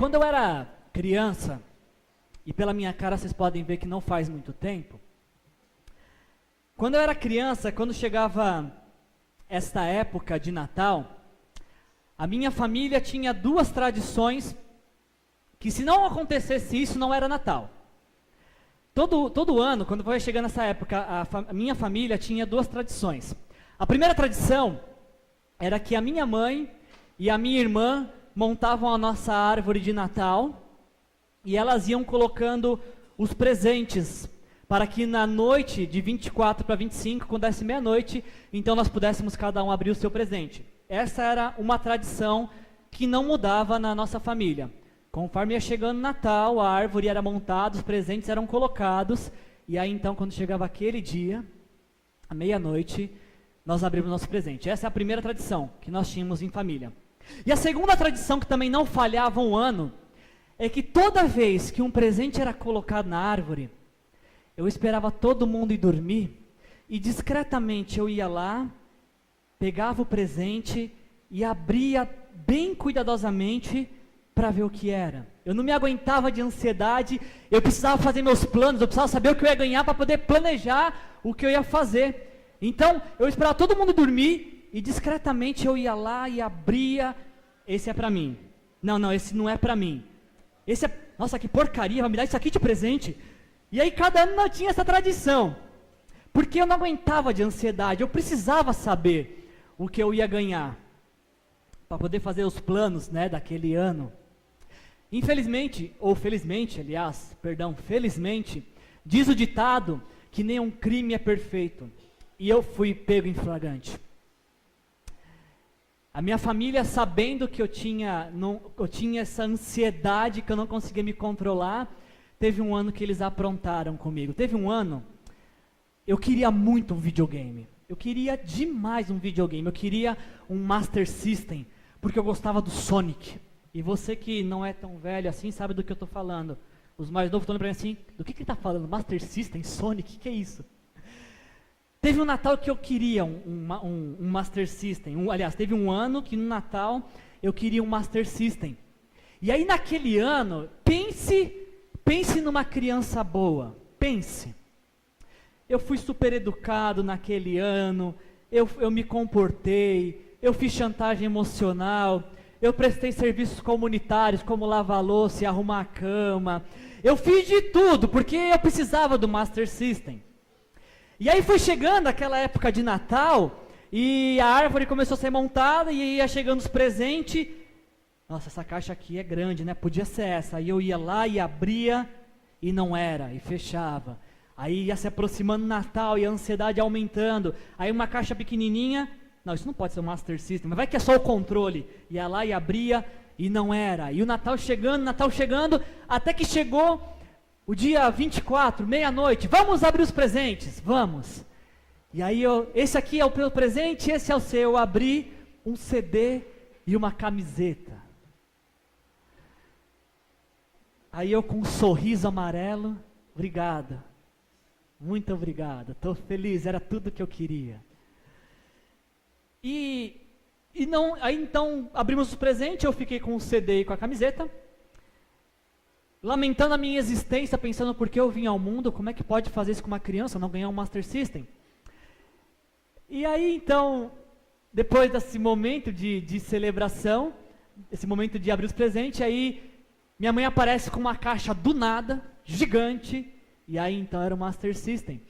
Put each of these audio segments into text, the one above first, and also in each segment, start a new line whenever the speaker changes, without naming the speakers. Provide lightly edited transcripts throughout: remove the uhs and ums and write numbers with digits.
Quando eu era criança, e pela minha cara vocês podem ver que não faz muito tempo, quando eu era criança, quando chegava esta época de Natal, a minha família tinha duas tradições que, se não acontecesse isso, não era Natal. Todo ano, quando vai chegando essa época, a minha família tinha duas tradições. A primeira tradição era que a minha mãe e a minha irmã montavam a nossa árvore de Natal e elas iam colocando os presentes para que na noite de 24 para 25, quando desse meia-noite, então nós pudéssemos cada um abrir o seu presente. Essa era uma tradição que não mudava na nossa família. Conforme ia chegando Natal, a árvore era montada, os presentes eram colocados, e aí então quando chegava aquele dia, à meia-noite, nós abrimos nosso presente. Essa é a primeira tradição que nós tínhamos em família. E a segunda tradição, que também não falhava um ano, é que toda vez que um presente era colocado na árvore, eu esperava todo mundo ir dormir, e discretamente eu ia lá, pegava o presente e abria bem cuidadosamente para ver o que era. Eu não me aguentava de ansiedade, eu precisava fazer meus planos, eu precisava saber o que eu ia ganhar para poder planejar o que eu ia fazer. Então, eu esperava todo mundo dormir e discretamente eu ia lá e abria. Esse é para mim. Não, esse não é para mim. Esse é, nossa, que porcaria, vai me dar isso aqui de presente. E aí cada ano não tinha essa tradição, porque eu não aguentava de ansiedade, eu precisava saber o que eu ia ganhar, para poder fazer os planos, né, daquele ano. Infelizmente, ou felizmente, aliás, perdão, felizmente, diz o ditado que nenhum crime é perfeito, e eu fui pego em flagrante. A minha família, sabendo que eu tinha essa ansiedade, que eu não conseguia me controlar, teve um ano que eles aprontaram comigo. Teve um ano, eu queria muito um videogame. Eu queria demais um videogame. Eu queria um Master System, porque eu gostava do Sonic. E você que não é tão velho assim, sabe do que eu estou falando. Os mais novos estão lembrando assim, do que ele está falando? Master System? Sonic? Que é isso? Teve um Natal que eu queria um Master System. Aliás, teve um ano que no Natal eu queria um Master System. E aí naquele ano, pense numa criança boa, pense. Eu fui super educado naquele ano, eu me comportei, eu fiz chantagem emocional, eu prestei serviços comunitários, como lavar louça e arrumar a cama. Eu fiz de tudo, porque eu precisava do Master System. E aí foi chegando aquela época de Natal, e a árvore começou a ser montada, e ia chegando os presentes. Nossa, essa caixa aqui é grande, né? Podia ser essa. Aí eu ia lá e abria, e não era, e fechava. Aí ia se aproximando o Natal, e a ansiedade aumentando. Aí uma caixa pequenininha, não, isso não pode ser um Master System, mas vai que é só o controle. Ia lá e abria, e não era. E o Natal chegando, até que chegou o dia 24, meia-noite. Vamos abrir os presentes, vamos. E aí, esse aqui é o meu presente, esse é o seu. Eu abri um CD e uma camiseta. Aí eu com um sorriso amarelo, obrigado, muito obrigado, estou feliz, era tudo que eu queria. Aí então abrimos os presentes, eu fiquei com o CD e com a camiseta, lamentando a minha existência, pensando por que eu vim ao mundo, como é que pode fazer isso com uma criança, não ganhar um Master System. E aí então, depois desse momento de celebração, esse momento de abrir os presentes, aí minha mãe aparece com uma caixa do nada, gigante, e aí então era o Master System.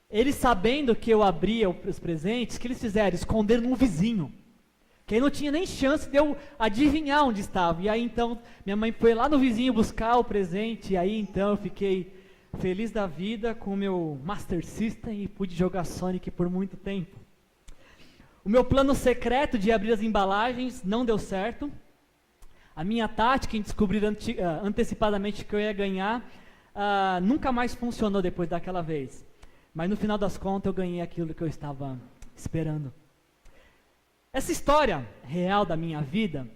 Eles sabendo que eu abria os presentes, o que eles fizeram? Esconderam num vizinho, que aí não tinha nem chance de eu adivinhar onde estava. E aí então minha mãe foi lá no vizinho buscar o presente, e aí então eu fiquei feliz da vida com o meu Master System e pude jogar Sonic por muito tempo. O meu plano secreto de abrir as embalagens não deu certo. A minha tática em descobrir antecipadamente que eu ia ganhar nunca mais funcionou depois daquela vez. Mas no final das contas eu ganhei aquilo que eu estava esperando. Essa história real da minha vida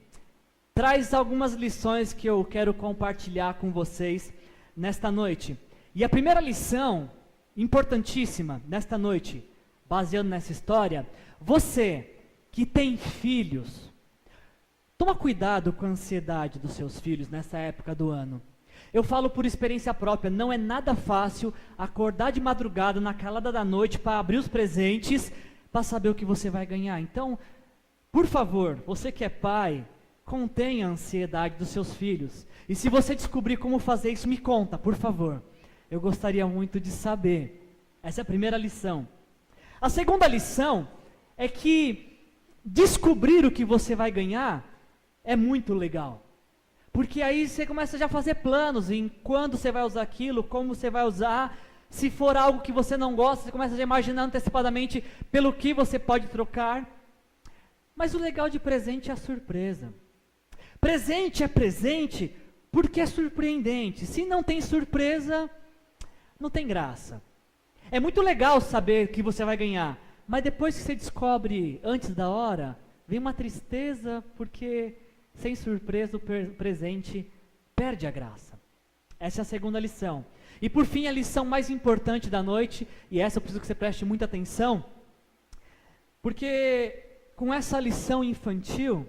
traz algumas lições que eu quero compartilhar com vocês nesta noite. E a primeira lição, importantíssima, nesta noite, baseando nessa história, você que tem filhos, Toma cuidado com a ansiedade dos seus filhos nessa época do ano. Eu falo por experiência própria, não é nada fácil acordar de madrugada na calada da noite para abrir os presentes, para saber o que você vai ganhar. Então, por favor, você que é pai, contenha a ansiedade dos seus filhos. E se você descobrir como fazer isso, me conta, por favor. Eu gostaria muito de saber. Essa é a primeira lição. A segunda lição é que descobrir o que você vai ganhar é muito legal. Porque aí você começa já a fazer planos em quando você vai usar aquilo, como você vai usar. Se for algo que você não gosta, você começa a imaginar antecipadamente pelo que você pode trocar. Mas o legal de presente é a surpresa. Presente é presente porque é surpreendente. Se não tem surpresa, não tem graça. É muito legal saber que você vai ganhar, mas depois que você descobre antes da hora, vem uma tristeza porque sem surpresa o presente perde a graça. Essa é a segunda lição. E por fim, a lição mais importante da noite, e essa eu preciso que você preste muita atenção, porque com essa lição infantil,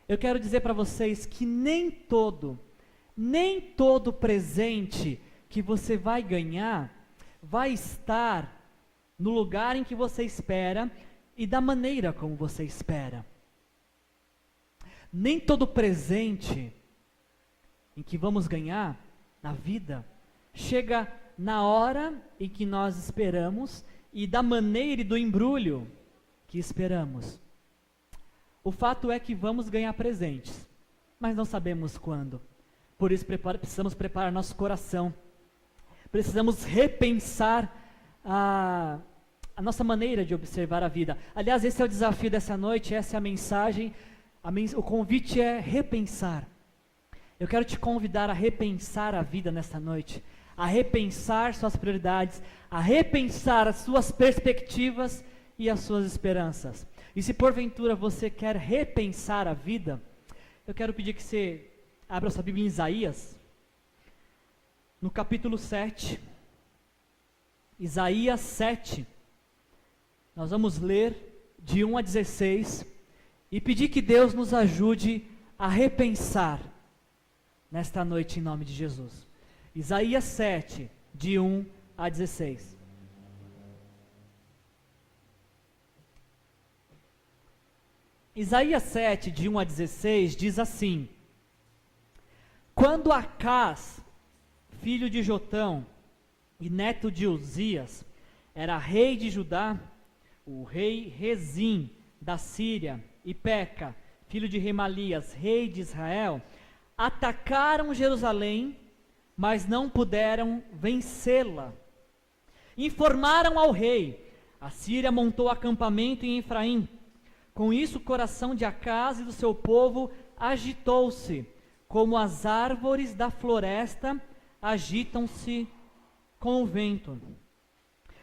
eu quero dizer para vocês que nem todo presente que você vai ganhar vai estar no lugar em que você espera e da maneira como você espera. Nem todo presente em que vamos ganhar na vida chega na hora em que nós esperamos e da maneira e do embrulho que esperamos. O fato é que vamos ganhar presentes, mas não sabemos quando. Por isso precisamos preparar nosso coração. Precisamos repensar a nossa maneira de observar a vida. Aliás, esse é o desafio dessa noite, essa é a mensagem. O convite é repensar. Eu quero te convidar a repensar a vida nessa noite, a repensar suas prioridades, a repensar as suas perspectivas e as suas esperanças. E se porventura você quer repensar a vida, eu quero pedir que você abra sua Bíblia em Isaías, no capítulo 7, Isaías 7, nós vamos ler de 1 a 16, e pedir que Deus nos ajude a repensar nesta noite em nome de Jesus. Isaías 7, de 1 a 16. Isaías 7, de 1 a 16, diz assim: Quando Acás, filho de Jotão e neto de Uzias, era rei de Judá, o rei Rezim da Síria e Peca, filho de Remalias, rei de Israel, atacaram Jerusalém, mas não puderam vencê-la. Informaram ao rei: a Síria montou acampamento em Efraim. Com isso, o coração de Acás e do seu povo agitou-se, como as árvores da floresta agitam-se com o vento.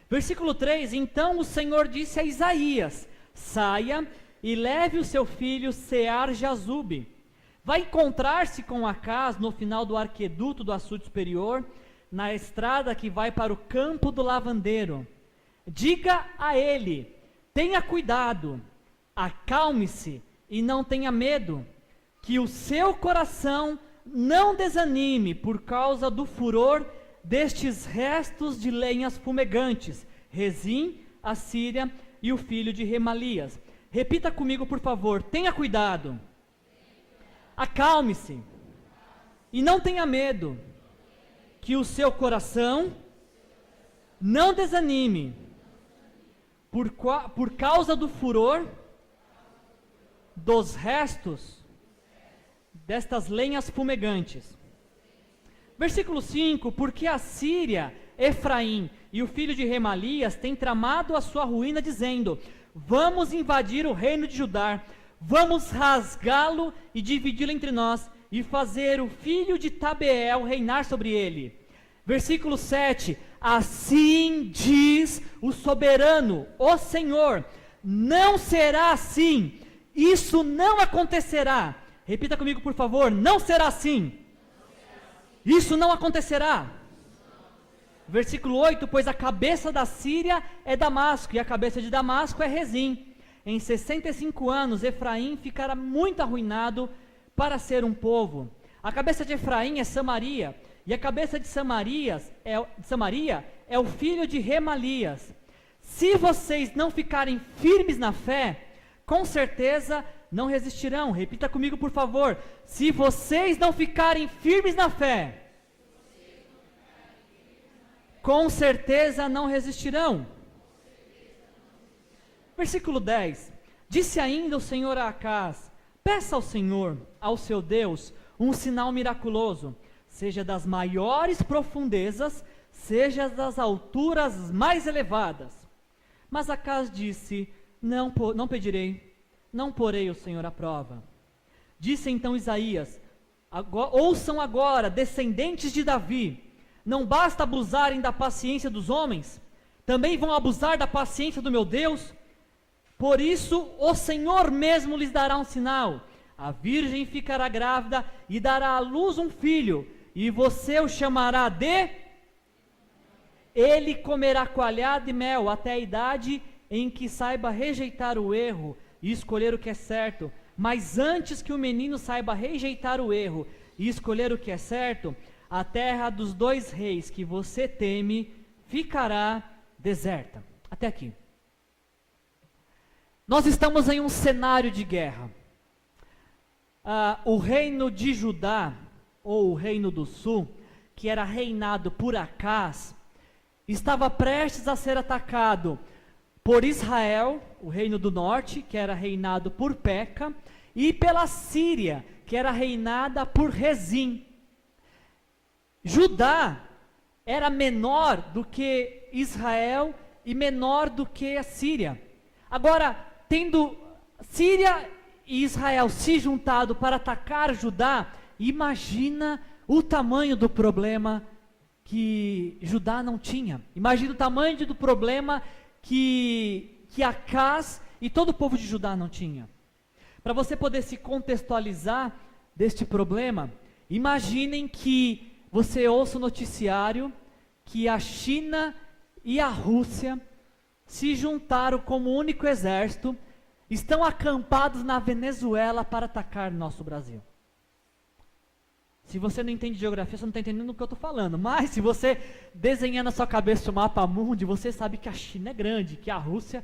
Versículo 3: Então o Senhor disse a Isaías: saia e leve o seu filho Sear-Jazube. Vai encontrar-se com Acás no final do arqueduto do açude superior, na estrada que vai para o campo do lavandeiro. Diga a ele: tenha cuidado, acalme-se e não tenha medo, que o seu coração não desanime por causa do furor destes restos de lenhas fumegantes, Rezim, a Síria e o filho de Remalias. Repita comigo, por favor: tenha cuidado, acalme-se e não tenha medo, que o seu coração não desanime por causa do furor dos restos destas lenhas fumegantes. Versículo 5: Porque a Síria, Efraim e o filho de Remalias têm tramado a sua ruína, dizendo: vamos invadir o reino de Judá, vamos rasgá-lo e dividi-lo entre nós, e fazer o filho de Tabeel reinar sobre ele. Versículo 7: Assim diz o soberano, o Senhor: não será assim, isso não acontecerá. Repita comigo, por favor: não será assim. Isso não acontecerá. Versículo 8: Pois a cabeça da Síria é Damasco, e a cabeça de Damasco é Rezim. Em 65 anos, Efraim ficará muito arruinado, para ser um povo. A cabeça de Efraim é Samaria, e a cabeça de Samaria é o filho de Remalias. Se vocês não ficarem firmes na fé, com certeza não resistirão. Repita comigo, por favor. Se vocês não ficarem firmes na fé, com certeza não resistirão. Versículo 10. Disse ainda o Senhor a Acaz: peça ao Senhor, ao seu Deus, um sinal miraculoso, seja das maiores profundezas, seja das alturas mais elevadas. Mas Acaz disse: não pedirei, não porei o Senhor à prova. Disse então Isaías: ouçam agora, descendentes de Davi, não basta abusarem da paciência dos homens, também vão abusar da paciência do meu Deus? Por isso o Senhor mesmo lhes dará um sinal: a virgem ficará grávida e dará à luz um filho, e você o chamará de... Ele comerá coalhada e mel até a idade em que saiba rejeitar o erro e escolher o que é certo. Mas antes que o menino saiba rejeitar o erro e escolher o que é certo, a terra dos 2 reis que você teme ficará deserta. Até aqui. Nós estamos em um cenário de guerra. O reino de Judá, ou o reino do sul, que era reinado por Acaz, estava prestes a ser atacado por Israel, o reino do norte, que era reinado por Peca, e pela Síria, que era reinada por Rezim. Judá era menor do que Israel e menor do que a Síria. Agora, tendo Síria e Israel se juntado para atacar Judá, imagina o tamanho do problema que Judá não tinha. Imagina o tamanho do problema que Acaz e todo o povo de Judá não tinha. Para você poder se contextualizar deste problema, imaginem que você ouça o noticiário que a China e a Rússia se juntaram como único exército, estão acampados na Venezuela para atacar nosso Brasil. Se você não entende geografia, você não está entendendo o que eu estou falando. Mas se você desenhar na sua cabeça o mapa mundi, você sabe que a China é grande, que a Rússia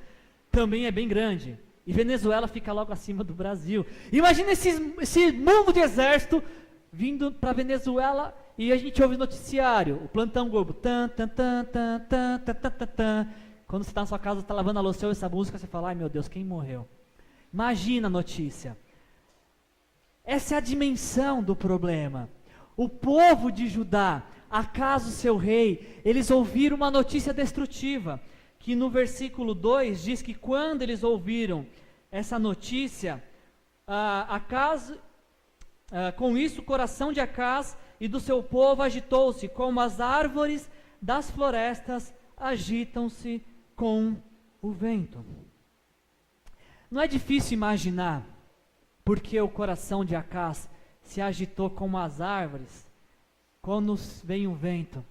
também é bem grande. E Venezuela fica logo acima do Brasil. Imagina esse mundo de exército vindo para a Venezuela e a gente ouve o noticiário, o plantão Globo. Tan, tan, tan, tan, tan, tan, tan, tan, tan. Quando você está na sua casa, está lavando a louça, ouve essa música, você fala: ai meu Deus, quem morreu? Imagina a notícia. Essa é a dimensão do problema. O povo de Judá, Acaz, o seu rei, eles ouviram uma notícia destrutiva, que no versículo 2 diz que quando eles ouviram essa notícia, com isso o coração de Acaz e do seu povo agitou-se, como as árvores das florestas agitam-se com o vento. Não é difícil imaginar porque o coração de Acaz se agitou como as árvores quando vem o vento.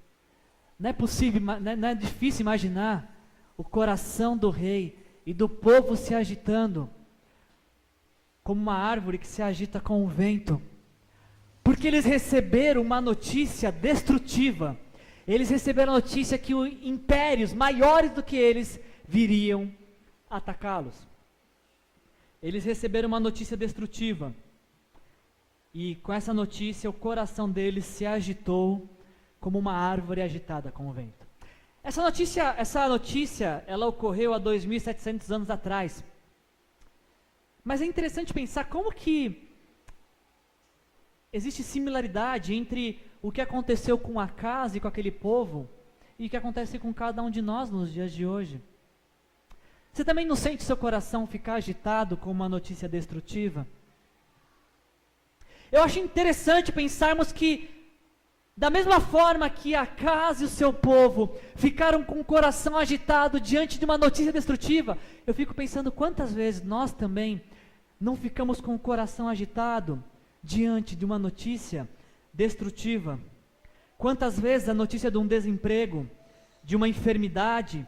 Não é difícil imaginar o coração do rei e do povo se agitando como uma árvore que se agita com o vento, porque eles receberam uma notícia destrutiva. Eles receberam a notícia que impérios maiores do que eles viriam atacá-los. Eles receberam uma notícia destrutiva, e com essa notícia o coração deles se agitou como uma árvore agitada com o vento. Essa notícia, ela ocorreu há 2.700 anos atrás. Mas é interessante pensar como que existe similaridade entre o que aconteceu com Acaz e com aquele povo e o que acontece com cada um de nós nos dias de hoje. Você também não sente seu coração ficar agitado com uma notícia destrutiva? Eu acho interessante pensarmos que, da mesma forma que Acaz e o seu povo ficaram com o coração agitado diante de uma notícia destrutiva, eu fico pensando quantas vezes nós também não ficamos com o coração agitado diante de uma notícia destrutiva. Quantas vezes a notícia de um desemprego, de uma enfermidade,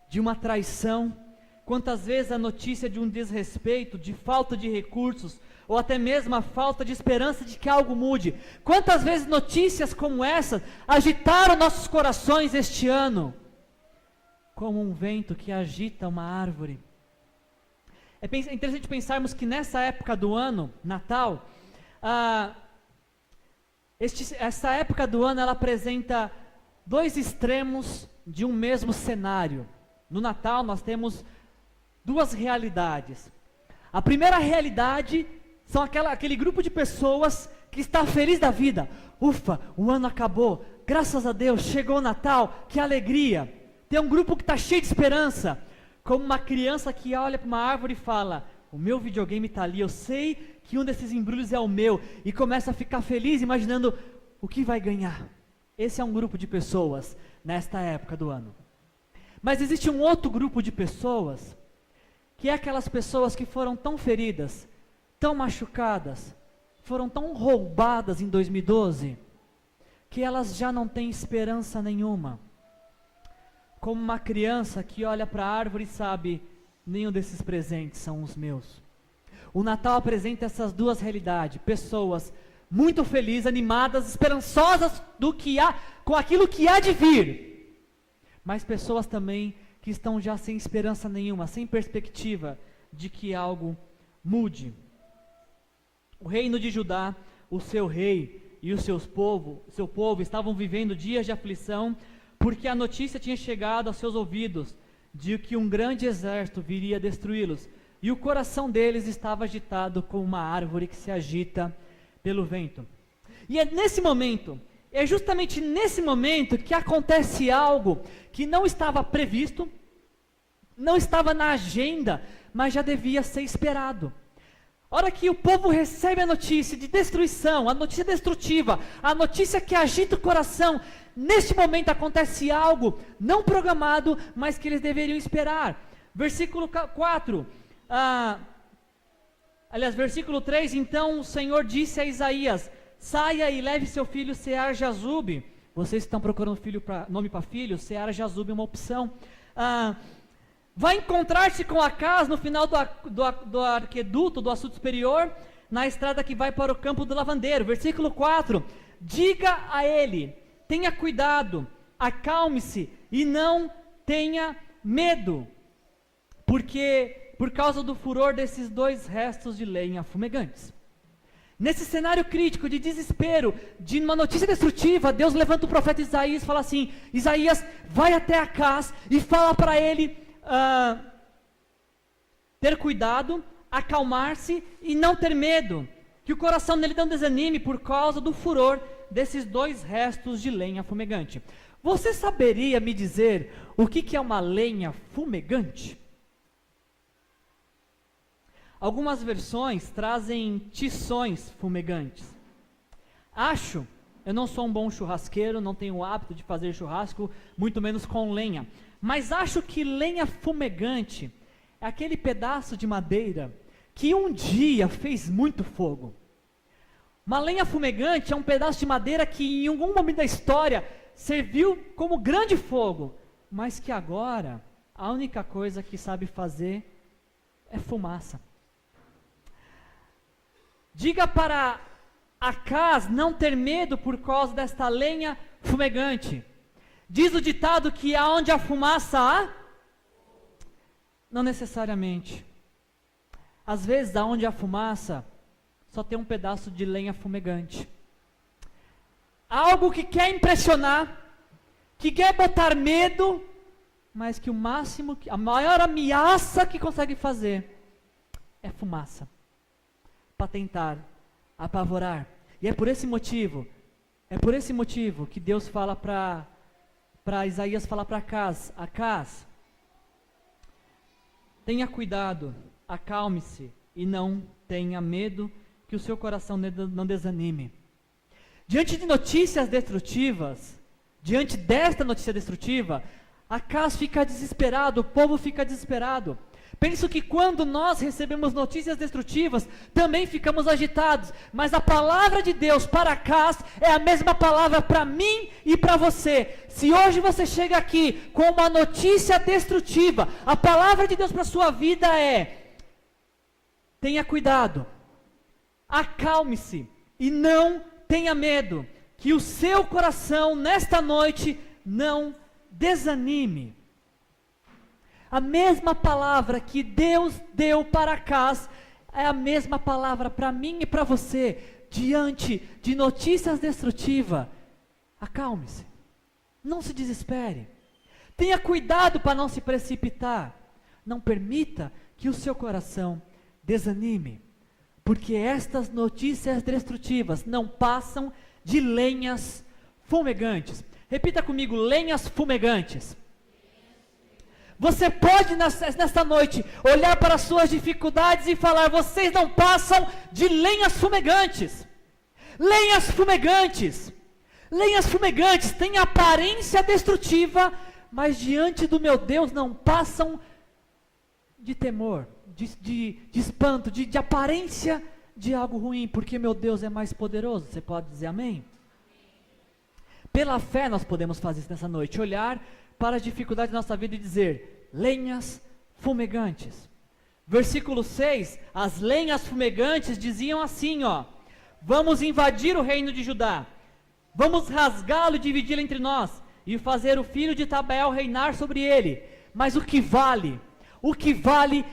de uma traição, quantas vezes a notícia de um desrespeito, de falta de recursos, ou até mesmo a falta de esperança de que algo mude. Quantas vezes notícias como essa agitaram nossos corações este ano, como um vento que agita uma árvore. É interessante pensarmos que nessa época do ano, Natal, essa época do ano ela apresenta dois extremos de um mesmo cenário. No Natal nós temos duas realidades. A primeira realidade são aquele grupo de pessoas que está feliz da vida. Ufa, o ano acabou, graças a Deus, chegou o Natal, que alegria. Tem um grupo que está cheio de esperança, como uma criança que olha para uma árvore e fala: o meu videogame está ali, eu sei que um desses embrulhos é o meu, e começa a ficar feliz imaginando o que vai ganhar. Esse é um grupo de pessoas nesta época do ano. Mas existe um outro grupo de pessoas, que é aquelas pessoas que foram tão feridas, tão machucadas, foram tão roubadas em 2012, que elas já não têm esperança nenhuma. Como uma criança que olha para a árvore e sabe: nenhum desses presentes são os meus. O Natal apresenta essas duas realidades: pessoas muito felizes, animadas, esperançosas com aquilo que há de vir, mas pessoas também que estão já sem esperança nenhuma, sem perspectiva de que algo mude. O reino de Judá, o seu rei e o seu povo estavam vivendo dias de aflição, porque a notícia tinha chegado aos seus ouvidos de que um grande exército viria destruí-los, e o coração deles estava agitado como uma árvore que se agita pelo vento. E é justamente nesse momento que acontece algo que não estava previsto, não estava na agenda, mas já devia ser esperado. A hora que o povo recebe a notícia de destruição, a notícia destrutiva, a notícia que agita o coração, neste momento acontece algo não programado, mas que eles deveriam esperar. Versículo 4, versículo 3, então o Senhor disse a Isaías: saia e leve seu filho Sear-Jazube. Vocês estão procurando nome para filho? Sear-Jazube é uma opção. Vai encontrar-se com Acaz no final do arqueduto, do açude superior, na estrada que vai para o campo do lavandeiro. Versículo 4, diga a ele: tenha cuidado, acalme-se e não tenha medo, porque por causa do furor desses dois restos de lenha fumegantes. Nesse cenário crítico de desespero, de uma notícia destrutiva, Deus levanta o profeta Isaías e fala assim: Isaías, vai até Acaz e fala para ele ter cuidado, acalmar-se e não ter medo, que o coração dele não desanime por causa do furor desses dois restos de lenha fumegante. Você saberia me dizer o que é uma lenha fumegante? Algumas versões trazem tições fumegantes. Eu não sou um bom churrasqueiro, não tenho o hábito de fazer churrasco, muito menos com lenha, mas acho que lenha fumegante é aquele pedaço de madeira que um dia fez muito fogo. Uma lenha fumegante é um pedaço de madeira que em algum momento da história serviu como grande fogo, mas que agora a única coisa que sabe fazer é fumaça. Diga para Acaz não ter medo por causa desta lenha fumegante. Diz o ditado que aonde a fumaça há? Não necessariamente. Às vezes, aonde há fumaça, só tem um pedaço de lenha fumegante. Algo que quer impressionar, que quer botar medo, mas que a maior ameaça que consegue fazer é fumaça, para tentar apavorar. E é por esse motivo que Deus fala para Isaías falar para Acaz, tenha cuidado, acalme-se e não tenha medo, que o seu coração não desanime. Diante de notícias destrutivas, diante desta notícia destrutiva, Acaz fica desesperado, o povo fica desesperado. Penso que quando nós recebemos notícias destrutivas, também ficamos agitados, mas a palavra de Deus para cá é a mesma palavra para mim e para você. Se hoje você chega aqui com uma notícia destrutiva, a palavra de Deus para a sua vida é: tenha cuidado, acalme-se e não tenha medo, que o seu coração nesta noite não desanime. A mesma palavra que Deus deu para Acaz é a mesma palavra para mim e para você. Diante de notícias destrutivas, acalme-se, não se desespere, tenha cuidado para não se precipitar, não permita que o seu coração desanime, porque estas notícias destrutivas não passam de lenhas fumegantes. Repita comigo: lenhas fumegantes. Você pode nesta noite olhar para as suas dificuldades e falar: vocês não passam de lenhas fumegantes. Lenhas fumegantes. Lenhas fumegantes têm aparência destrutiva, mas diante do meu Deus não passam de temor, de espanto, de aparência de algo ruim, porque meu Deus é mais poderoso. Você pode dizer amém? Pela fé nós podemos fazer isso nessa noite, olhar para as dificuldades da nossa vida e dizer: lenhas fumegantes. Versículo 6, as lenhas fumegantes diziam assim, ó: vamos invadir o reino de Judá, vamos rasgá-lo e dividi-lo entre nós, e fazer o filho de Tabeel reinar sobre ele. Mas o que vale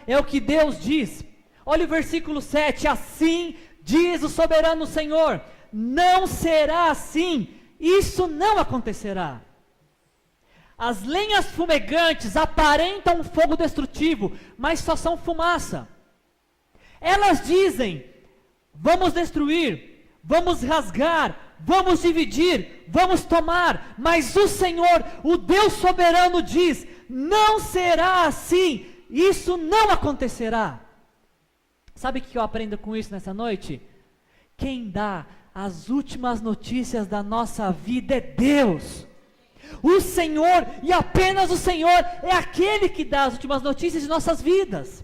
é o que Deus diz. Olha o versículo 7, assim diz o soberano Senhor: não será assim, isso não acontecerá. As lenhas fumegantes aparentam um fogo destrutivo, mas só são fumaça. Elas dizem: vamos destruir, vamos rasgar, vamos dividir, vamos tomar, mas o Senhor, o Deus soberano diz: não será assim, isso não acontecerá. Sabe o que eu aprendo com isso nessa noite? Quem dá as últimas notícias da nossa vida é Deus. O Senhor, e apenas o Senhor, é aquele que dá as últimas notícias de nossas vidas.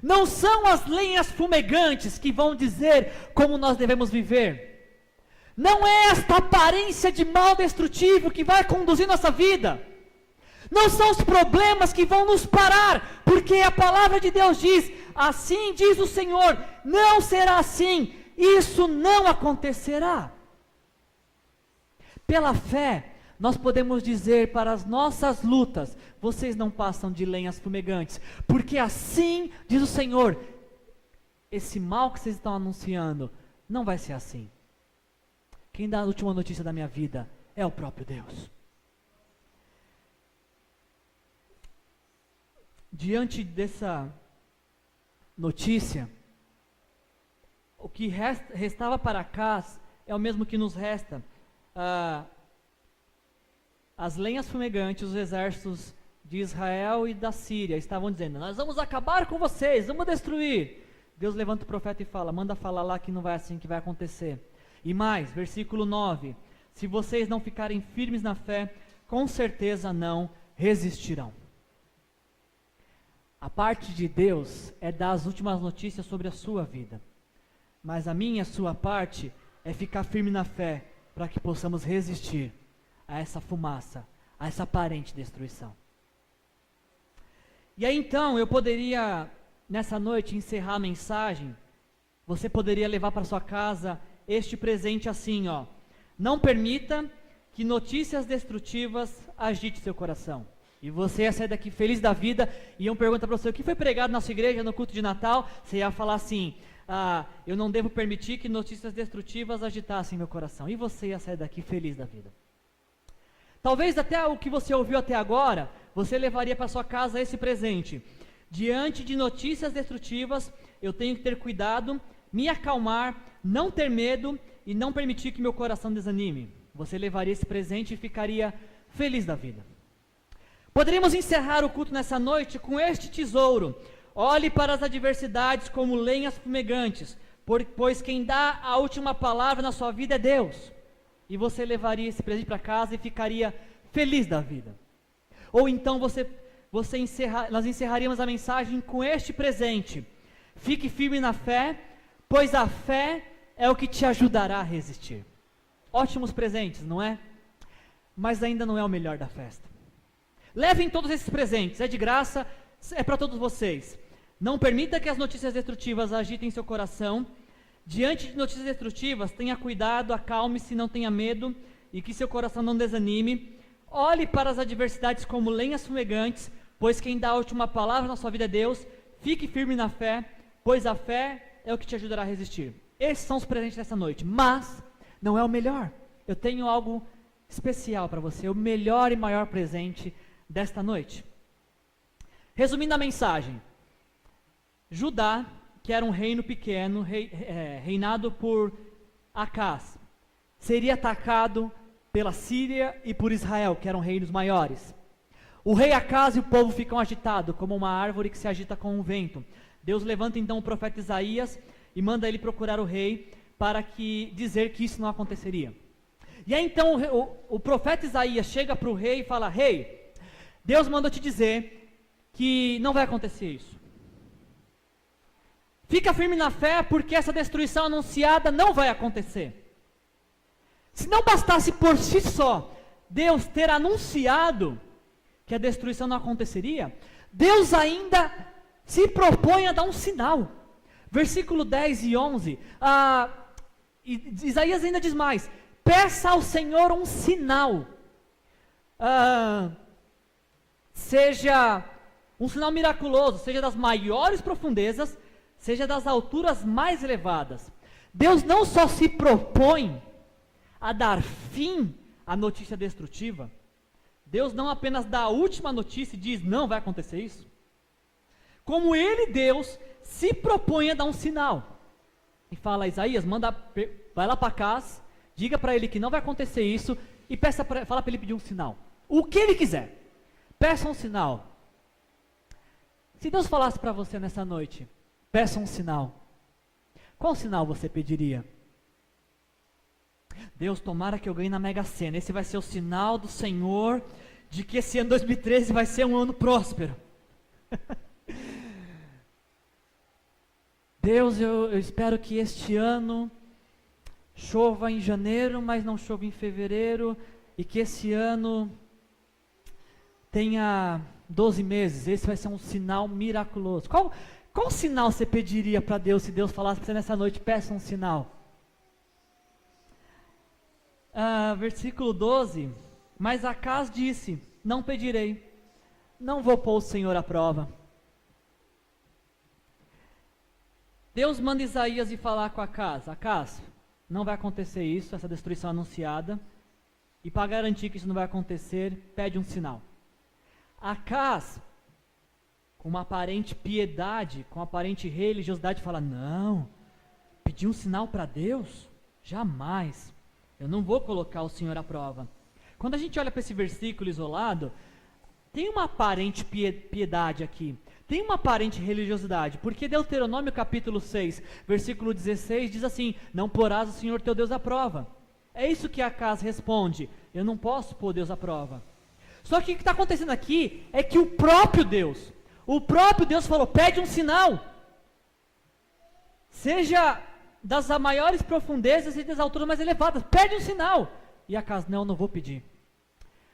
Não são as lenhas fumegantes que vão dizer como nós devemos viver. Não é esta aparência de mal destrutivo que vai conduzir nossa vida. Não são os problemas que vão nos parar, porque a palavra de Deus diz: assim diz o Senhor, não será assim, isso não acontecerá. Pela fé, nós podemos dizer para as nossas lutas: vocês não passam de lenhas fumegantes, porque assim diz o Senhor, esse mal que vocês estão anunciando, não vai ser assim. Quem dá a última notícia da minha vida é o próprio Deus. Diante dessa notícia, o que restava para Acaz é o mesmo que nos resta. As lenhas fumegantes, os exércitos de Israel e da Síria estavam dizendo: nós vamos acabar com vocês, vamos destruir. Deus levanta o profeta e fala: manda falar lá que não vai assim que vai acontecer. E mais, versículo 9: se vocês não ficarem firmes na fé, com certeza não resistirão. A parte de Deus é dar as últimas notícias sobre a sua vida, mas a minha e a sua parte é ficar firme na fé, para que possamos resistir a essa fumaça, a essa aparente destruição. E aí então, eu poderia, nessa noite, encerrar a mensagem. Você poderia levar para sua casa este presente assim, ó: não permita que notícias destrutivas agitem seu coração. E você ia sair daqui feliz da vida, e iam perguntar para você: o que foi pregado na sua igreja no culto de Natal? Você ia falar assim: eu não devo permitir que notícias destrutivas agitassem meu coração. E você ia sair daqui feliz da vida. Talvez até o que você ouviu até agora, você levaria para sua casa esse presente: diante de notícias destrutivas, eu tenho que ter cuidado, me acalmar, não ter medo e não permitir que meu coração desanime. Você levaria esse presente e ficaria feliz da vida. Poderíamos encerrar o culto nessa noite com este tesouro: olhe para as adversidades como lenhas fumegantes, pois quem dá a última palavra na sua vida é Deus. E você levaria esse presente para casa e ficaria feliz da vida. Ou então você nós encerraríamos a mensagem com este presente: fique firme na fé, pois a fé é o que te ajudará a resistir. Ótimos presentes, não é? Mas ainda não é o melhor da festa. Levem todos esses presentes, é de graça, é para todos vocês. Não permita que as notícias destrutivas agitem seu coração. Diante de notícias destrutivas, tenha cuidado, acalme-se, não tenha medo, e que seu coração não desanime. Olhe para as adversidades como lenhas fumegantes, pois quem dá a última palavra na sua vida é Deus. Fique firme na fé, pois a fé é o que te ajudará a resistir. Esses são os presentes dessa noite, mas não é o melhor. Eu tenho algo especial para você, o melhor e maior presente desta noite. Resumindo a mensagem, Judá, que era um reino pequeno, reinado por Acaz, seria atacado pela Síria e por Israel, que eram reinos maiores. O rei Acaz e o povo ficam agitados, como uma árvore que se agita com o vento. Deus levanta então o profeta Isaías e manda ele procurar o rei para dizer que isso não aconteceria. E aí então o profeta Isaías chega para o rei e fala: rei, Deus manda te dizer que não vai acontecer isso. Fica firme na fé, porque essa destruição anunciada não vai acontecer. Se não bastasse por si só Deus ter anunciado que a destruição não aconteceria, Deus ainda se propõe a dar um sinal. Versículo 10 e 11, Isaías ainda diz mais: peça ao Senhor um sinal, seja um sinal miraculoso, seja das maiores profundezas, seja das alturas mais elevadas. Deus não só se propõe a dar fim à notícia destrutiva, Deus não apenas dá a última notícia e diz não vai acontecer isso, como Ele, Deus, se propõe a dar um sinal, e fala: Isaías, vai lá para Acaz, diga para ele que não vai acontecer isso, e fala para ele pedir um sinal, o que ele quiser, peça um sinal. Se Deus falasse para você nessa noite, peça um sinal, qual sinal você pediria? Deus, tomara que eu ganhe na Mega Sena, esse vai ser o sinal do Senhor, de que esse ano 2013 vai ser um ano próspero. Deus, eu espero que este ano chova em janeiro, mas não chova em fevereiro, e que esse ano tenha 12 meses, esse vai ser um sinal miraculoso. Qual sinal você pediria para Deus, se Deus falasse para você nessa noite, peça um sinal? Versículo 12, mas Acaz disse: não pedirei, não vou pôr o Senhor à prova. Deus manda Isaías ir falar com Acaz: Acaz, não vai acontecer isso, essa destruição anunciada, e para garantir que isso não vai acontecer, pede um sinal. Acaz, com uma aparente piedade, com uma aparente religiosidade, fala: não, pedir um sinal para Deus? Jamais, eu não vou colocar o Senhor à prova. Quando a gente olha para esse versículo isolado, tem uma aparente piedade aqui, tem uma aparente religiosidade, porque Deuteronômio capítulo 6, versículo 16 diz assim: não porás o Senhor teu Deus à prova. É isso que Acaz responde: eu não posso pôr Deus à prova. Só que o que está acontecendo aqui é que o próprio Deus falou: pede um sinal, seja das maiores profundezas e das alturas mais elevadas, pede um sinal. E Acaz: não vou pedir.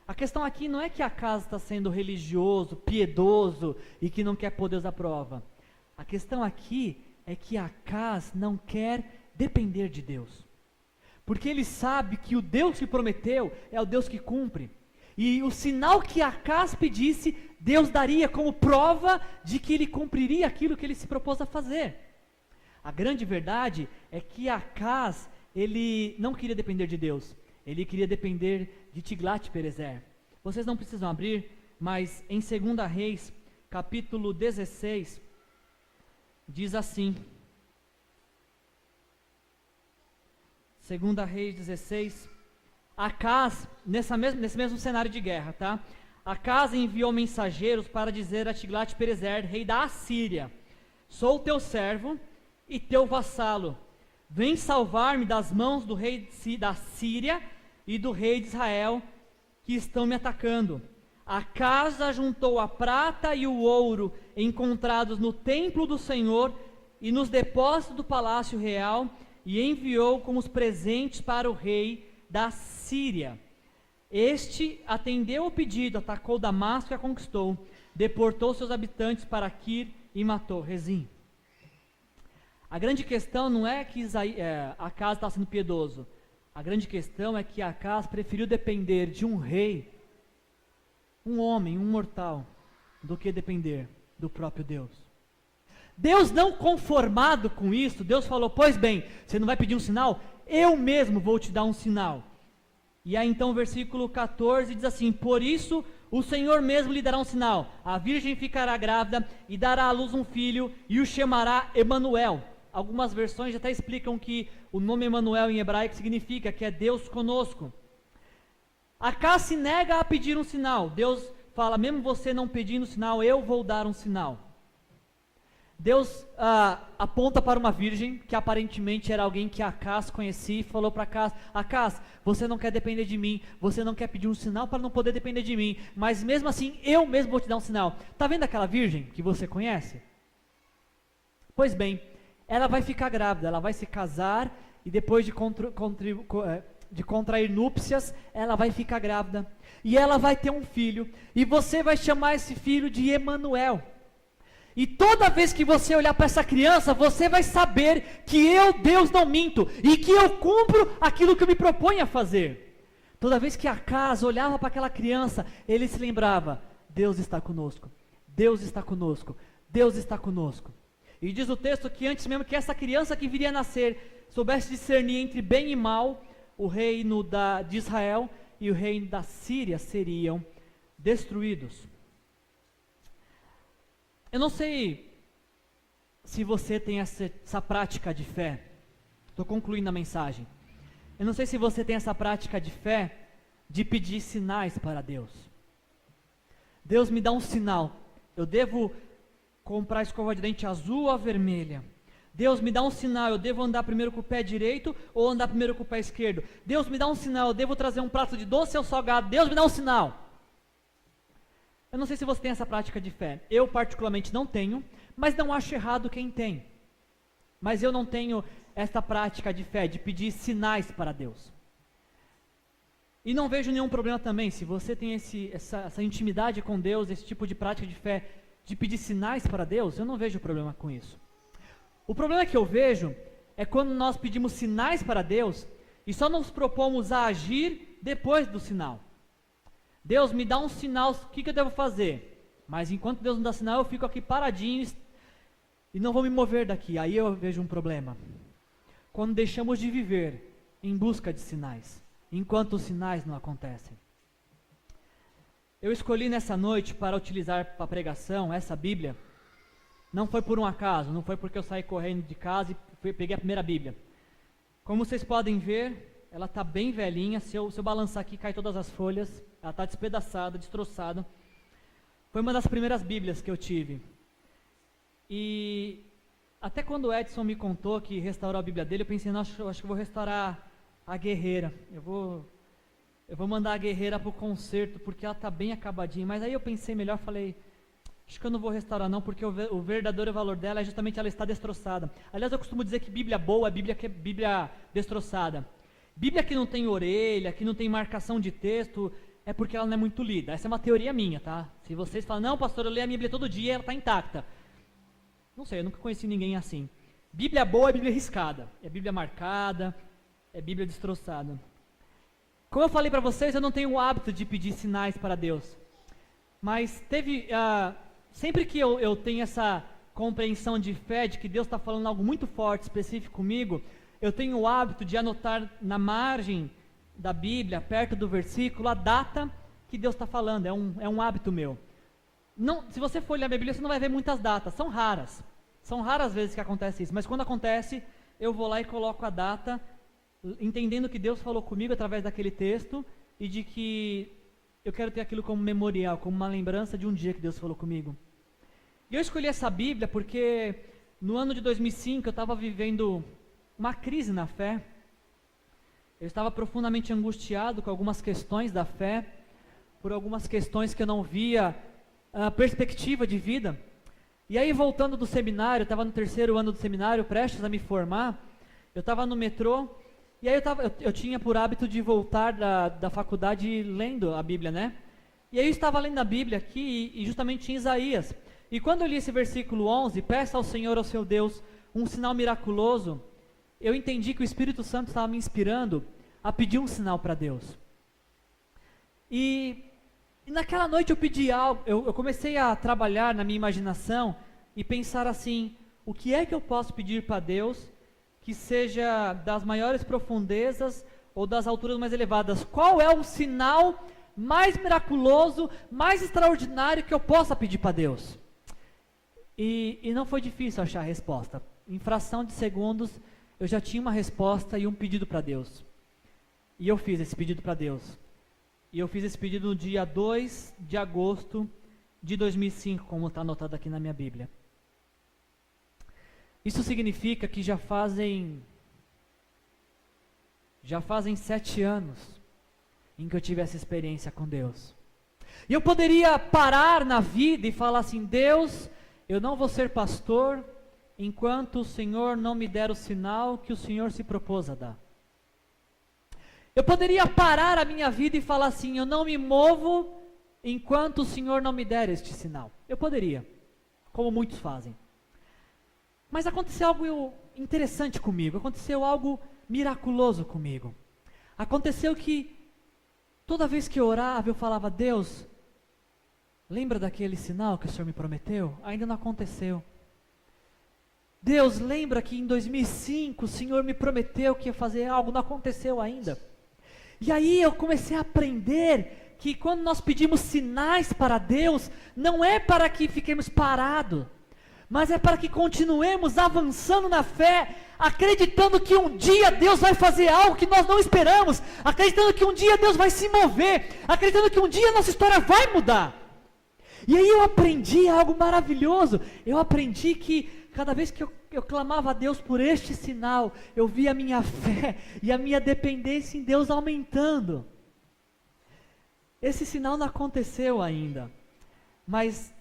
A questão aqui não é que Acaz está sendo religioso, piedoso e que não quer pôr Deus à prova. A questão aqui é que Acaz não quer depender de Deus, porque ele sabe que o Deus que prometeu é o Deus que cumpre, e o sinal que Acaz pedisse, Deus daria como prova de que ele cumpriria aquilo que ele se propôs a fazer. A grande verdade é que Acaz, ele não queria depender de Deus, ele queria depender de Tiglat-Pileser. Vocês não precisam abrir, mas em 2 Reis, capítulo 16, diz assim, 2 Reis 16, Acaz, nesse mesmo cenário de guerra, tá? Acaz enviou mensageiros para dizer a Tiglat-Pileser, rei da Assíria: sou teu servo e teu vassalo, vem salvar-me das mãos do rei da Síria e do rei de Israel, que estão me atacando. Acas ajuntou a prata e o ouro encontrados no templo do Senhor e nos depósitos do palácio real e enviou como os presentes para o rei da Síria. Este atendeu o pedido, atacou Damasco e a conquistou, deportou seus habitantes para Quir e matou Rezim. A grande questão não é que Acas está sendo piedoso. A grande questão é que Acas preferiu depender de um rei, um homem, um mortal, do que depender do próprio Deus. Deus, não conformado com isso, Deus falou: pois bem, você não vai pedir um sinal? Eu mesmo vou te dar um sinal. E aí então o versículo 14 diz assim: por isso o Senhor mesmo lhe dará um sinal, a virgem ficará grávida e dará à luz um filho e o chamará Emanuel. Algumas versões até explicam que o nome Emanuel em hebraico significa que é Deus conosco. Acas se nega a pedir um sinal. Deus fala: mesmo você não pedindo sinal, eu vou dar um sinal. Deus aponta para uma virgem, que aparentemente era alguém que Acas conhecia, e falou para Acas: Acas, você não quer depender de mim, você não quer pedir um sinal para não poder depender de mim, mas mesmo assim eu mesmo vou te dar um sinal. Está vendo aquela virgem que você conhece? Pois bem, ela vai ficar grávida, ela vai se casar e depois de contrair núpcias, ela vai ficar grávida e ela vai ter um filho e você vai chamar esse filho de Emanuel. E toda vez que você olhar para essa criança, você vai saber que eu, Deus, não minto e que eu cumpro aquilo que eu me proponho a fazer. Toda vez que Acas olhava para aquela criança, ele se lembrava: Deus está conosco, Deus está conosco, Deus está conosco. E diz o texto que antes mesmo que essa criança que viria a nascer soubesse discernir entre bem e mal, o reino de Israel e o reino da Síria seriam destruídos. Eu não sei se você tem essa prática de fé. Estou concluindo a mensagem. Eu não sei se você tem essa prática de fé de pedir sinais para Deus. Deus, me dá um sinal. Eu devo comprar escova de dente azul ou vermelha? Deus, me dá um sinal. Eu devo andar primeiro com o pé direito ou andar primeiro com o pé esquerdo? Deus, me dá um sinal. Eu devo trazer um prato de doce ou salgado? Deus, me dá um sinal. Eu não sei se você tem essa prática de fé. Eu particularmente não tenho, mas não acho errado quem tem. Mas eu não tenho essa prática de fé, de pedir sinais para Deus. E não vejo nenhum problema também, se você tem essa intimidade com Deus, esse tipo de prática de fé, de pedir sinais para Deus, eu não vejo problema com isso. O problema que eu vejo é quando nós pedimos sinais para Deus e só nos propomos a agir depois do sinal. Deus, me dá um sinal, o que eu devo fazer? Mas enquanto Deus não dá sinal, eu fico aqui paradinho e não vou me mover daqui. Aí eu vejo um problema. Quando deixamos de viver em busca de sinais, enquanto os sinais não acontecem. Eu escolhi nessa noite para utilizar para a pregação essa Bíblia. Não foi por um acaso, não foi porque eu saí correndo de casa e peguei a primeira Bíblia. Como vocês podem ver, ela está bem velhinha, se eu balançar aqui cai todas as folhas, ela está despedaçada, destroçada. Foi uma das primeiras Bíblias que eu tive. E até quando o Edson me contou que restaurou a Bíblia dele, eu pensei: nossa, eu acho que vou restaurar a Guerreira. Eu vou mandar a Guerreira para o concerto, porque ela está bem acabadinha. Mas aí eu pensei melhor, falei: acho que eu não vou restaurar não, porque o verdadeiro valor dela é justamente ela estar destroçada. Aliás, eu costumo dizer que Bíblia boa é Bíblia destroçada. Bíblia que não tem orelha, que não tem marcação de texto, é porque ela não é muito lida. Essa é uma teoria minha, tá? Se vocês falam: não, pastor, eu leio a minha Bíblia todo dia e ela está intacta. Não sei, eu nunca conheci ninguém assim. Bíblia boa é Bíblia riscada, é Bíblia marcada, é Bíblia destroçada. Como eu falei para vocês, eu não tenho o hábito de pedir sinais para Deus. Mas sempre que eu tenho essa compreensão de fé, de que Deus está falando algo muito forte, específico comigo, eu tenho o hábito de anotar na margem da Bíblia, perto do versículo, a data que Deus está falando. É um hábito meu. Não, se você for olhar a Bíblia, você não vai ver muitas datas, são raras. São raras vezes que acontece isso, mas quando acontece, eu vou lá e coloco a data, entendendo que Deus falou comigo através daquele texto, e de que eu quero ter aquilo como memorial, como uma lembrança de um dia que Deus falou comigo. E eu escolhi essa Bíblia porque no ano de 2005 eu estava vivendo uma crise na fé. Eu estava profundamente angustiado com algumas questões da fé, por algumas questões que eu não via perspectiva de vida. E aí, voltando do seminário, eu estava no 3º ano do seminário, prestes a me formar, eu estava no metrô, e aí eu tinha por hábito de voltar da faculdade lendo a Bíblia, né? E aí eu estava lendo a Bíblia aqui, e justamente em Isaías. E quando eu li esse versículo 11, peça ao Senhor, ao seu Deus, um sinal miraculoso, eu entendi que o Espírito Santo estava me inspirando a pedir um sinal para Deus. E naquela noite eu pedi algo, eu comecei a trabalhar na minha imaginação e pensar assim, o que é que eu posso pedir para Deus que seja das maiores profundezas ou das alturas mais elevadas? Qual é o sinal mais miraculoso, mais extraordinário que eu possa pedir para Deus? E não foi difícil achar a resposta. Em fração de segundos, eu já tinha uma resposta e um pedido para Deus. E eu fiz esse pedido para Deus. E eu fiz esse pedido no dia 2 de agosto de 2005, como está anotado aqui na minha Bíblia. Isso significa que já fazem 7 anos em que eu tive essa experiência com Deus. E eu poderia parar na vida e falar assim, Deus, eu não vou ser pastor enquanto o Senhor não me der o sinal que o Senhor se propôs a dar. Eu poderia parar a minha vida e falar assim, eu não me movo enquanto o Senhor não me der este sinal. Eu poderia, como muitos fazem. Mas aconteceu algo interessante comigo, aconteceu algo miraculoso comigo. Aconteceu que toda vez que eu orava, eu falava, Deus, lembra daquele sinal que o Senhor me prometeu? Ainda não aconteceu. Deus, lembra que em 2005 o Senhor me prometeu que ia fazer algo, não aconteceu ainda. E aí eu comecei a aprender que quando nós pedimos sinais para Deus, não é para que fiquemos parados, mas é para que continuemos avançando na fé, acreditando que um dia Deus vai fazer algo que nós não esperamos, acreditando que um dia Deus vai se mover, acreditando que um dia a nossa história vai mudar. E aí eu aprendi algo maravilhoso, eu aprendi que cada vez que eu clamava a Deus por este sinal, eu via a minha fé e a minha dependência em Deus aumentando. Esse sinal não aconteceu ainda, mas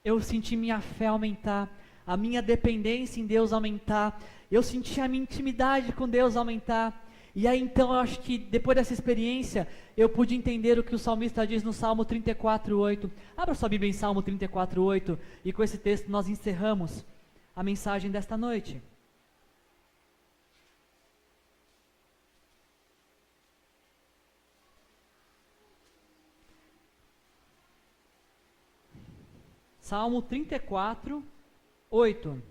eu senti minha fé aumentar, a minha dependência em Deus aumentar, eu senti a minha intimidade com Deus aumentar. E aí então eu acho que depois dessa experiência, eu pude entender o que o salmista diz no Salmo 34:8. Abra sua Bíblia em Salmo 34:8, e com esse texto nós encerramos a mensagem desta noite. Salmo 34:8.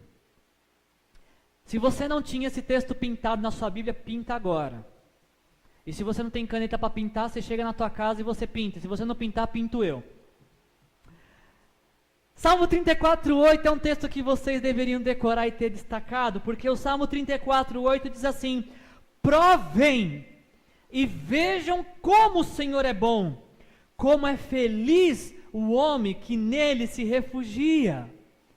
Se você não tinha esse texto pintado na sua Bíblia, pinta agora. E se você não tem caneta para pintar, você chega na tua casa e você pinta. Se você não pintar, pinto eu. Salmo 34:8 é um texto que vocês deveriam decorar e ter destacado, porque o Salmo 34:8 diz assim: provem e vejam como o Senhor é bom, como é feliz o homem que nele se refugia.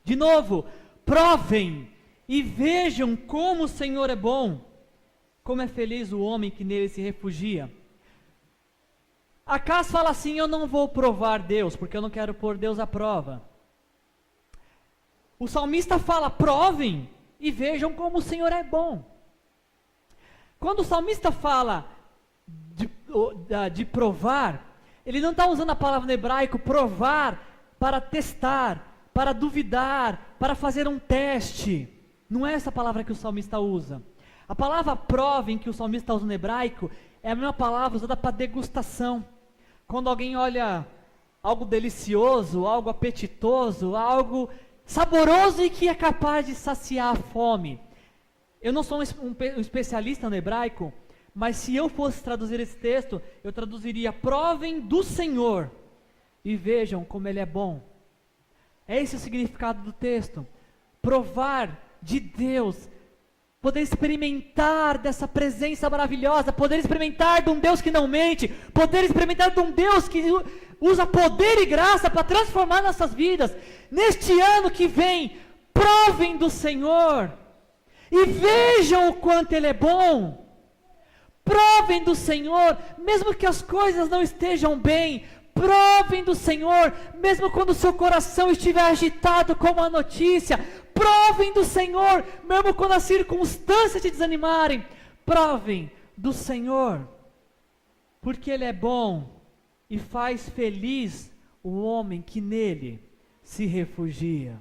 De novo, provem e vejam como o Senhor é bom, como é feliz o homem que nele se refugia. Acas fala assim, eu não vou provar Deus, porque eu não quero pôr Deus à prova. O salmista fala, provem e vejam como o Senhor é bom. Quando o salmista fala de provar, ele não está usando a palavra no hebraico, provar, para testar, para duvidar, para fazer um teste. Não é essa palavra que o salmista usa. A palavra provem que o salmista usa no hebraico é a mesma palavra usada para degustação. Quando alguém olha algo delicioso, algo apetitoso, algo saboroso e que é capaz de saciar a fome. Eu não sou um especialista no hebraico, mas se eu fosse traduzir esse texto, eu traduziria: provem do Senhor e vejam como Ele é bom. É esse o significado do texto. Provar de Deus, poder experimentar dessa presença maravilhosa, poder experimentar de um Deus que não mente, poder experimentar de um Deus que usa poder e graça para transformar nossas vidas. Neste ano que vem, provem do Senhor e vejam o quanto Ele é bom. Provem do Senhor, mesmo que as coisas não estejam bem, Provem do Senhor, mesmo quando o seu coração estiver agitado com uma notícia. Provem do Senhor, mesmo quando as circunstâncias te desanimarem. Provem do Senhor, porque Ele é bom e faz feliz o homem que nele se refugia.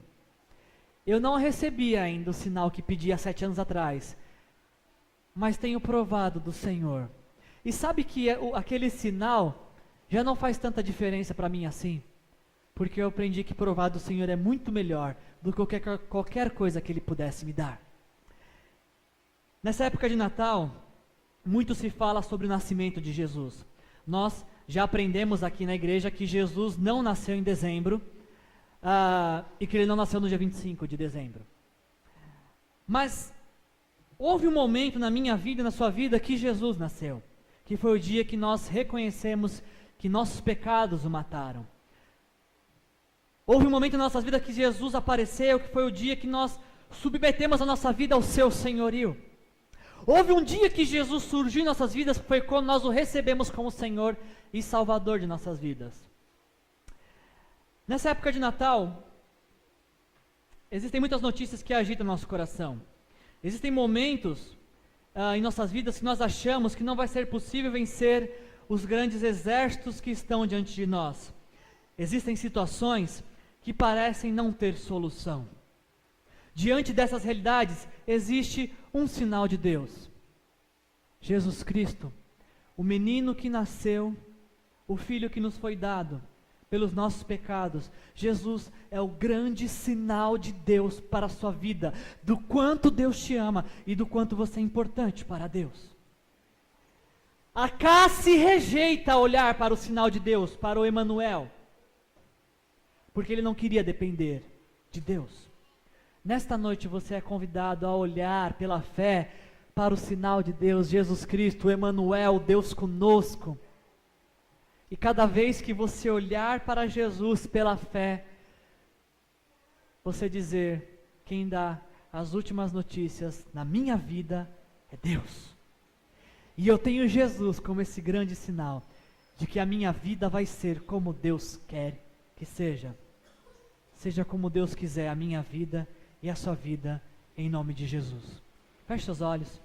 Eu não recebi ainda o sinal que pedi há 7 anos atrás, mas tenho provado do Senhor. E sabe que aquele sinal já não faz tanta diferença para mim assim, porque eu aprendi que provar do Senhor é muito melhor do que qualquer coisa que Ele pudesse me dar. Nessa época de Natal, muito se fala sobre o nascimento de Jesus. Nós já aprendemos aqui na igreja que Jesus não nasceu em dezembro, e que Ele não nasceu no dia 25 de dezembro. Mas houve um momento na minha vida e na sua vida que Jesus nasceu, que foi o dia que nós reconhecemos que nossos pecados o mataram. Houve um momento em nossas vidas que Jesus apareceu, que foi o dia que nós submetemos a nossa vida ao seu senhorio. Houve um dia que Jesus surgiu em nossas vidas, que foi quando nós o recebemos como Senhor e Salvador de nossas vidas. Nessa época de Natal, existem muitas notícias que agitam nosso coração. Existem momentos em nossas vidas que nós achamos que não vai ser possível vencer os grandes exércitos que estão diante de nós. Existem situações que parecem não ter solução. Diante dessas realidades, existe um sinal de Deus. Jesus Cristo, o menino que nasceu, o filho que nos foi dado pelos nossos pecados. Jesus é o grande sinal de Deus para a sua vida, do quanto Deus te ama e do quanto você é importante para Deus. Acá se rejeita a olhar para o sinal de Deus, para o Emanuel, porque ele não queria depender de Deus. Nesta noite você é convidado a olhar pela fé para o sinal de Deus, Jesus Cristo, o Emanuel, Deus conosco. E cada vez que você olhar para Jesus pela fé, você dizer: quem dá as últimas notícias na minha vida é Deus. E eu tenho Jesus como esse grande sinal de que a minha vida vai ser como Deus quer que seja. Seja como Deus quiser a minha vida e a sua vida, em nome de Jesus. Feche seus olhos.